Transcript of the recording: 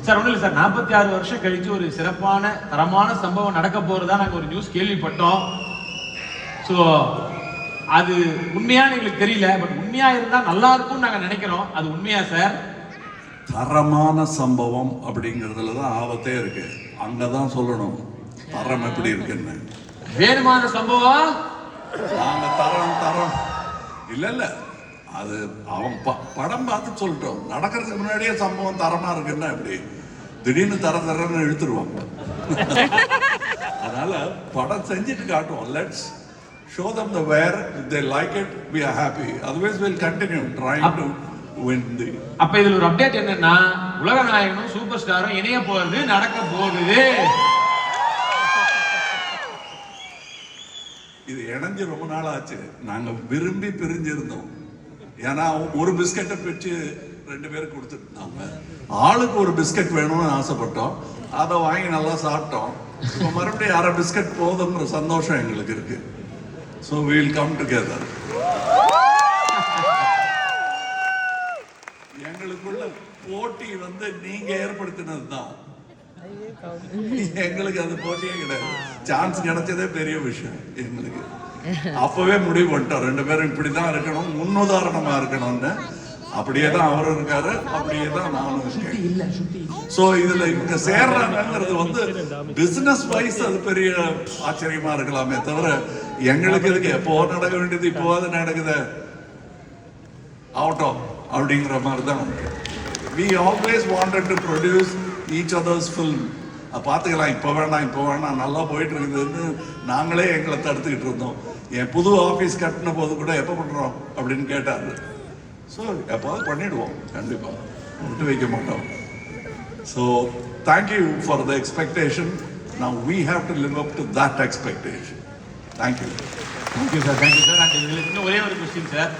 Sir ஒன்றும் இல்லை sir, 46 வருஷம் கழிச்சு ஒரு சிறப்பான தரமான சம்பவம் நடக்க போறதா நாங்கள் ஒரு நியூஸ் கேள்விப்பட்டோம். ஸோ அது உண்மையான்னு எங்களுக்கு தெரியல, பட் உண்மையா இருந்தா நல்லா இருக்கும்னு நாங்கள் நினைக்கிறோம். அது உண்மையா சார்? தரமான சம்பவம் அப்படிங்கிறதுல தான் ஆபத்தே இருக்கு. அங்கதான் சொல்லணும் தரம் எப்படி இருக்குன்னு. வேணுமான சம்பவம் நாங்க தரம் இல்ல இல்ல, அது அவன் படம் பார்த்து சொல்லிட்டோம். நடக்கிறதுக்கு முன்னாடியே சம்பவம் தரமா இருக்குன்னா எப்படி திடீர்னு தரன்னு இழுத்துருவாங்க. அதனால படம் செஞ்சுட்டு காட்டுவோம். Let's show them the where. If they like it, we are happy. Otherwise we'll continue trying to win the. அப்ப இதுல ஒரு அப்டேட் என்னன்னா, உலக நாயகனும் சூப்பர் ஸ்டாரும் இணைய போறது நடக்க போகுது. இது இணைஞ்சு ரொம்ப நாள் ஆச்சு. நாங்க விரும்பி பிரிஞ்சிருந்தோம். ஏன்னா ஒரு பிஸ்கட்டை பிரிச்சு 2 பேருக்கு கொடுத்துருந்தாங்க. ஆளுக்கு ஒரு பிஸ்கட் வேணும்னு ஆசைப்பட்டோம். அதை வாங்கி நல்லா சாப்பிட்டோம். இப்போ மறுபடியும் 1/2 பிஸ்கட் போதுங்கிற சந்தோஷம் எங்களுக்கு இருக்கு. So we will come together. எங்களுக்குள்ள போட்டி நீங்க ஏற்படுத்தினது தான். எங்களுக்கு அது போட்டியே கிடையாது. சான்ஸ் கிடைச்சதே பெரிய விஷயம் எங்களுக்கு. அப்பவே முடிவு பண்ணிட்டோம் 2 பேரும் இப்படிதான் இருக்கணும், முன்னுதாரணமா இருக்கணும்னு. அப்படியே தான் அவரும் இருக்காரு, அப்படியே தான் நானும் இருக்கேன். சோ இதுல இவங்க சேர்றாங்கிறது பிசினஸ் வைஸ் அது பெரிய ஆச்சரியமா இருக்கலாமே தவிர, எங்களுக்கு இதுக்கு எப்போ நடக்க வேண்டியது இப்போவாது நடக்குது ஆகட்டும் அப்படிங்கிற மாதிரி தான். We always wanted to produce each other's film. பார்த்துக்கலாம், இப்போ வேணாம் நல்லா போயிட்டு இருக்குதுன்னு நாங்களே எங்களை தடுத்துக்கிட்டு இருந்தோம். என் புது ஆஃபீஸ் கட்டின போது கூட எப்போ பண்ணுறோம் அப்படின்னு கேட்டாரு. ஸோ எப்போது பண்ணிடுவோம், கண்டிப்பாக விட்டு வைக்க மாட்டோம். So thank you for the expectation. Now we have to live up to that expectation. Thank you sir. Thank you sir. And இதுல இன்னும் ஒரே ஒரு கொஸ்டின் சார்.